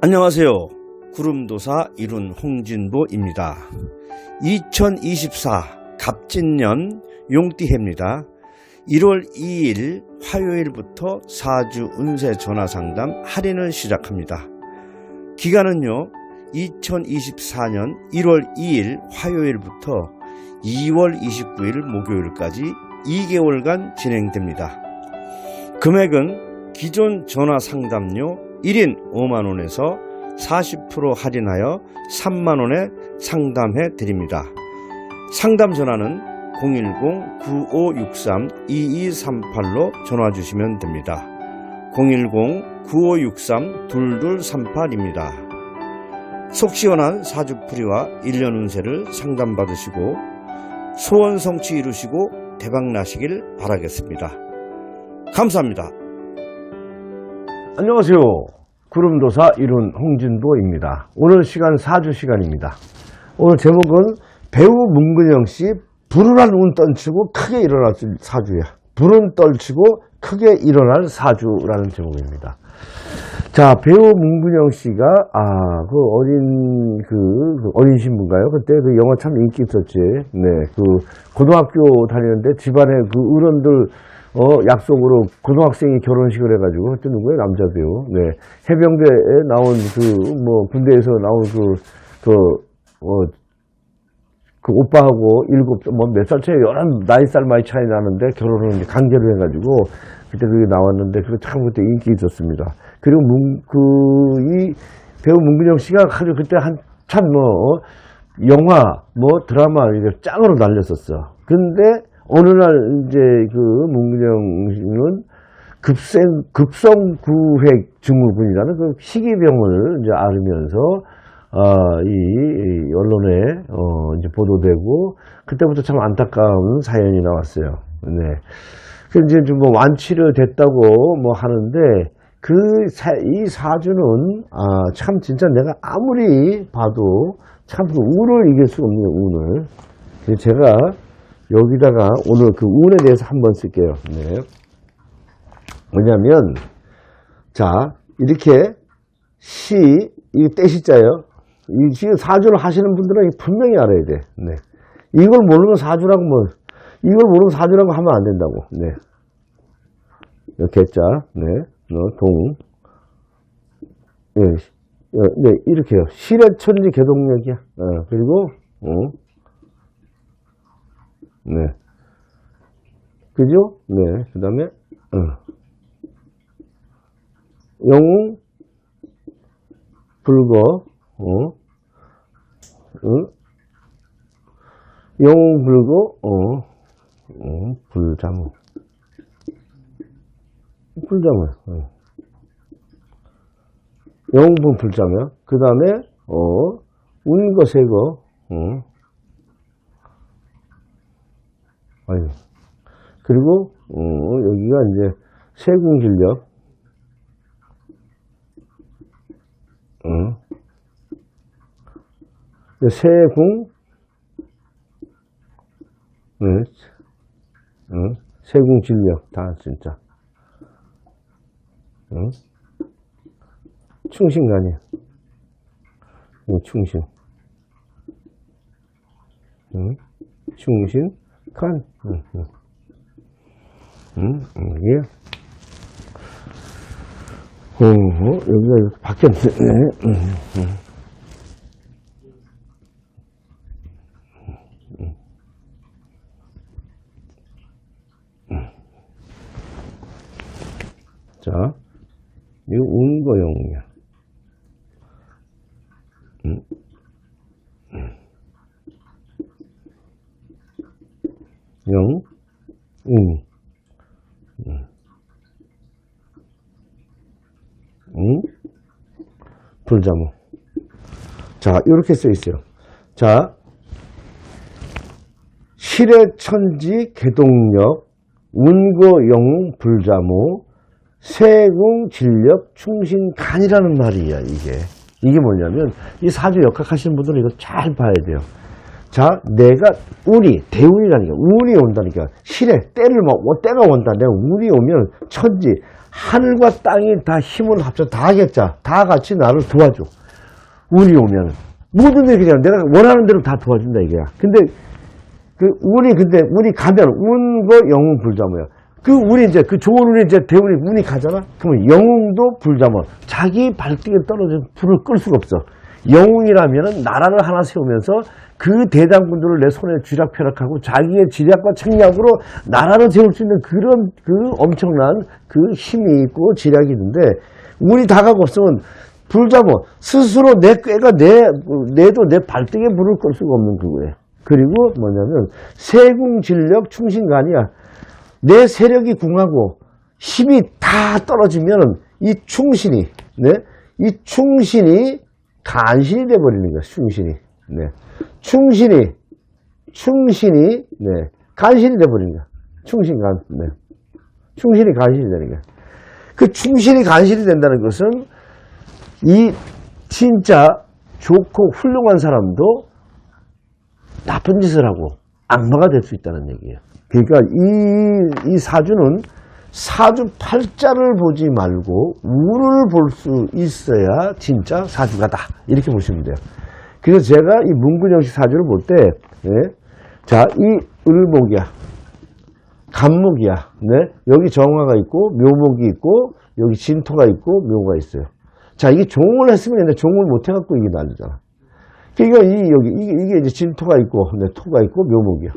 안녕하세요. 구름도사 이룬 홍진보입니다. 2024 갑진년 용띠해입니다. 1월 2일 화요일부터 사주 운세 전화상담 할인을 시작합니다. 기간은요 2024년 1월 2일 화요일부터 2월 29일 목요일까지 2개월간 진행됩니다. 금액은 기존 전화상담료 1인 5만원에서 40% 할인하여 3만원에 상담해 드립니다. 상담 전화는 010-9563-2238로 전화 주시면 됩니다. 010-9563-2238입니다. 속 시원한 사주풀이와 1년 운세를 상담받으시고 소원 성취 이루시고 대박나시길 바라겠습니다. 감사합니다. 안녕하세요. 구름도사 이룬 홍진보입니다. 오늘 시간 사주 시간입니다. 오늘 제목은 배우 문근영씨 불운한 운 떨치고 크게 일어날 사주야. 불운 떨치고 크게 일어날 사주라는 제목입니다. 자, 배우 문근영씨가 어린 신부인가요? 그때 그 영화 참 인기 있었지. 네, 고등학교 다니는데 집안에 어른들 약속으로 고등학생이 결혼식을 해가지고, 그때 누구예요? 남자 배우. 네. 해병대에 나온 군대에서 나온 오빠하고 몇 살 차이, 19살 많이 차이 나는데 결혼을 이제 강제로 해가지고, 그때 그게 나왔는데, 그거 참 그때 인기 있었습니다. 그리고 이 배우 문근영 씨가 아주 그때 한참 영화, 드라마, 이렇게 짱으로 날렸었어. 근데, 어느 날, 이제, 문근영 씨는 급성구획 증후군이라는 그 희귀병을 이제 앓으면서, 이 언론에, 이제 보도되고, 그때부터 참 안타까운 사연이 나왔어요. 네. 그 이제 좀 완치를 됐다고 하는데, 이 사주는, 참 진짜 내가 아무리 봐도 참 운을 이길 수 없네요, 운을. 제가, 여기다가 오늘 운에 대해서 한번 쓸게요. 네. 뭐냐면, 자, 이렇게 이 떼시자요. 지금 사주를 하시는 분들은 분명히 알아야 돼. 네. 이걸 모르면 사주라고 하면 안 된다고. 네. 개자, 네. 네. 네, 이렇게요. 실해천지 개동력이야. 그리고, 네. 그죠? 네. 그 다음에, 영웅, 불거, 영웅, 불거, 불자무. 영웅분 불자며. 그 다음에, 운거, 세거, 그리고 여기가 이제 세궁진력, 세궁, 세궁진력 다 진짜, 충신간이야. 충신, 충신. 칸, 예. 여기가 이렇게 바뀌었네. 자, 이거 운거영이야. 영, 불자무. 자, 이렇게 써 있어요. 자, 실해천지 개동력, 운거, 영웅, 불자무, 세궁, 진력, 충신간이라는 말이야, 이게 뭐냐면, 이 사주 역학하시는 분들은 이거 잘 봐야 돼요. 자, 내가 대운이라니까, 운이 온다니까, 때가 온다. 내가 운이 오면 천지, 하늘과 땅이 다 힘을 합쳐 다 하겠자. 다 같이 나를 도와줘. 운이 오면. 모든 게 그냥 내가 원하는 대로 다 도와준다, 이게야. 근데, 운이 가면, 운과 영웅 불자모야. 그 좋은 운이 이제 대운이 운이 가잖아? 그러면 영웅도 불자모. 자기 발등에 떨어진 불을 끌 수가 없어. 영웅이라면은 나라를 하나 세우면서 그 대장군들을 내 손에 쥐락펴락하고 자기의 지략과 책략으로 나라를 세울 수 있는 그런 엄청난 힘이 있고 지략이 있는데 운이 다가가 없으면 불자모 스스로 내 꾀가 내도 내 발등에 불을 끌 수가 없는 그거예요. 그리고 뭐냐면 세궁진력 충신간이야. 내 세력이 궁하고 힘이 다 떨어지면 이 충신이 간신이 돼버리는 거야. 충신이 간신이 돼버리는 거야. 충신이 간신이 되는 거야. 그 충신이 간신이 된다는 것은 이 진짜 좋고 훌륭한 사람도 나쁜 짓을 하고 악마가 될 수 있다는 얘기예요. 그러니까 이 사주는 사주 팔자를 보지 말고 운을 볼 수 있어야 진짜 사주가다. 이렇게 보시면 돼요. 그래서 제가 이 문근영식 사주를 볼 때, 자, 이 을목이야. 간목이야. 여기 정화가 있고, 묘목이 있고, 여기 진토가 있고, 묘가 있어요. 자, 이게 종을 했으면 되는데 종을 못 해갖고 이게 난리잖아. 그러니까 이게 이제 진토가 있고, 토가 있고, 묘목이야.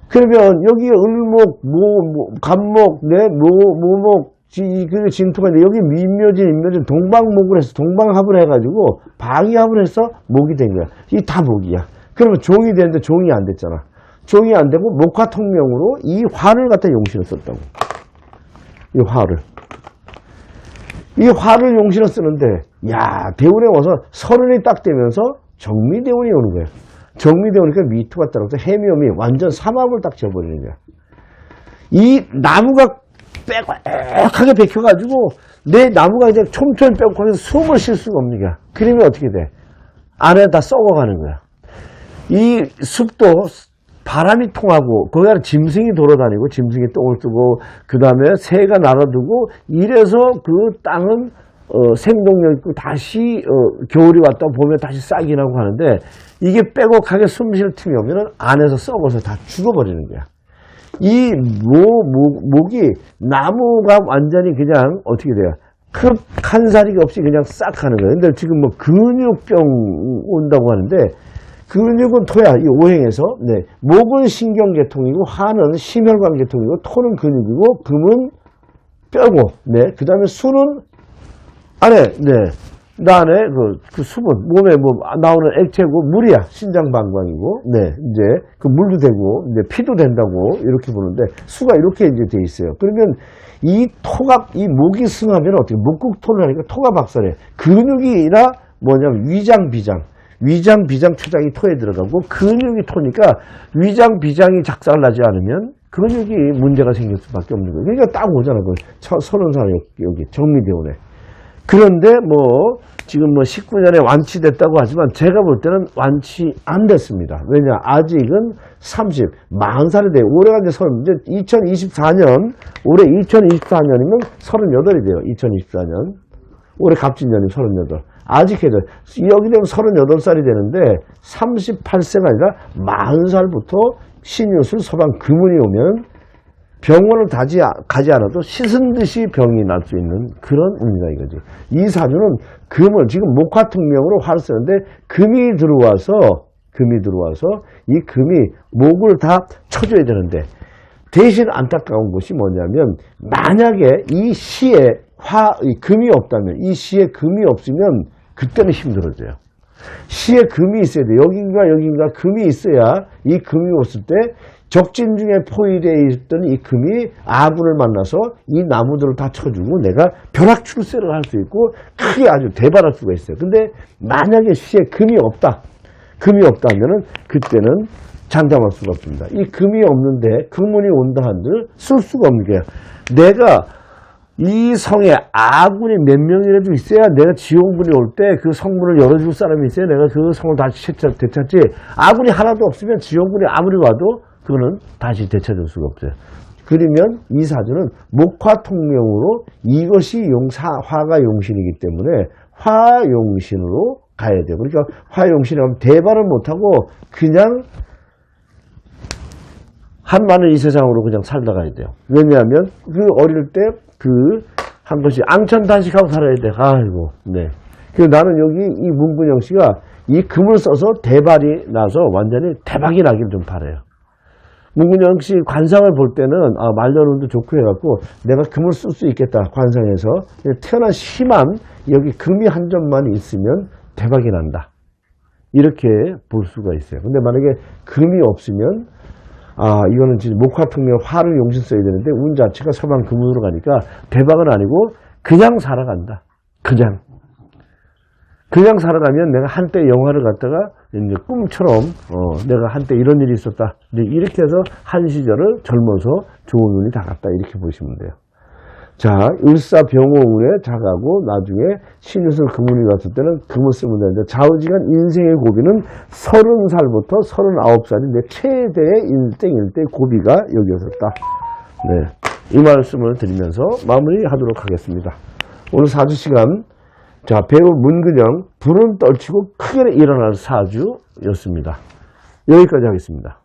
그러면 여기에 을목, 간목, 묘목, 진토가 있는데 여기 인묘진, 동방목을 해서 동방합을 해가지고 방위합을 해서 목이 된 거야. 이게 다 목이야. 그러면 종이 되는데 종이 안 됐잖아. 종이 안 되고 목화통명으로 이 화를 갖다 용신을 썼다고. 이 화를 용신을 쓰는데, 야, 대운에 와서 서른이 딱 되면서 정미대운이 오는 거야. 정미대운이니까 미토가 따라서 해묘미 완전 삼합을 딱 지어버리는 거야. 이 나무가 빼곡하게 베껴가지고 내 나무가 이제 촘촘히 빼곡하게 숨을 쉴 수가 없는 거야. 그러면 어떻게 돼? 안에 다 썩어가는 거야. 이 숲도 바람이 통하고 거기 안에 짐승이 돌아다니고 짐승이 똥을 뜨고 그 다음에 새가 날아들고 이래서 그 땅은 생동력 있고 다시 겨울이 왔다 보면 다시 싹이 나고 하는데 이게 빼곡하게 숨쉴 틈이 오면 안에서 썩어서 다 죽어버리는 거야. 이 목이 나무가 완전히 그냥 어떻게 돼요? 한 사리가 없이 그냥 싹 하는 거예요. 근데 지금 뭐 근육병 온다고 하는데 근육은 토야. 이 오행에서 목은 신경계통이고 화는 심혈관계통이고 토는 근육이고 금은 뼈고 그 다음에 수는 안에 안에 그 수분 몸에 나오는 액체고 물이야. 신장방광이고 이제 그 물도 되고 이제 피도 된다고 이렇게 보는데 수가 이렇게 이제 돼 있어요. 그러면 이 목이 승하면 어떻게 목국토를 하니까 토가 박살해. 근육이라 뭐냐면 위장 비장 초장이 토에 들어가고 근육이 토니까 위장 비장이 작살나지 않으면 근육이 문제가 생길 수밖에 없는 거예요. 그러니까 딱 오잖아. 그 30살 여기 정미대운에. 그런데 지금 19년에 완치됐다고 하지만 제가 볼 때는 완치 안 됐습니다. 왜냐? 아직은 40살이 돼요. 올해가 이제 2024년, 올해 2024년이면 38이 돼요. 2024년. 올해 갑진년이면 38. 아직 해도 여기 되면 38살이 되는데 38세가 아니라 40살부터 신유술 서방 금운이 오면 병원을 가지 않아도 씻은 듯이 병이 날 수 있는 그런 운이다 이거지. 이 사주는 금을 지금 목화통명으로 화를 쓰는데 금이 들어와서 이 금이 목을 다 쳐줘야 되는데 대신 안타까운 것이 뭐냐면 만약에 이 시에 금이 없다면 이 시에 금이 없으면 그때는 힘들어져요. 시에 금이 있어야 돼. 여긴가 금이 있어야 이 금이 없을 때 적진 중에 포위되어 있던 이 금이 아군을 만나서 이 나무들을 다 쳐주고 내가 벼락출세를 할 수 있고 크게 아주 대발할 수가 있어요. 근데 만약에 시에 금이 없다면은 그때는 장담할 수가 없습니다. 이 금이 없는데 금운이 온다 한들 쓸 수가 없는 게요. 내가 이 성에 아군이 몇 명이라도 있어야 내가 지원군이 올 때 그 성문을 열어줄 사람이 있어야 내가 그 성을 다시 되찾지. 아군이 하나도 없으면 지원군이 아무리 와도 그거는 다시 되찾을 수가 없어요. 그러면 이 사주는 목화통명으로 이것이 화가 용신이기 때문에 화용신으로 가야 돼요. 그러니까 화용신이라면 대발을 못하고 그냥 한마는 이 세상으로 그냥 살다 가야 돼요. 왜냐하면 그 어릴 때 한 것이 앙천단식하고 살아야 돼. 아이고, 네. 그래서 나는 여기 이 문근영 씨가 이 금을 써서 대발이 나서 완전히 대박이 나길 좀 바라요. 문근영 씨 관상을 볼 때는 말년운도 좋고 해갖고 내가 금을 쓸 수 있겠다 관상에서 태어난 시만 여기 금이 한 점만 있으면 대박이 난다 이렇게 볼 수가 있어요. 근데 만약에 금이 없으면 이거는 진짜 목화통명 화를 용신 써야 되는데 운 자체가 서방 금운으로 가니까 대박은 아니고 그냥 살아간다. 그냥 살아가면 내가 한때 영화를 갖다가 이제 꿈처럼 내가 한때 이런 일이 있었다. 이렇게 해서 한 시절을 젊어서 좋은 운이 다 갔다 이렇게 보시면 돼요. 자, 을사병호운에 자가고 나중에 신유술 금운이 갔을 때는 금을 쓰면 되는데 좌우지간 인생의 고비는 30살부터 39살이 내 최대의 일대 고비가 여기였었다. 네, 이 말씀을 드리면서 마무리하도록 하겠습니다. 오늘 사주 시간 자, 배우 문근영 불은 떨치고 크게 일어날 사주였습니다. 여기까지 하겠습니다.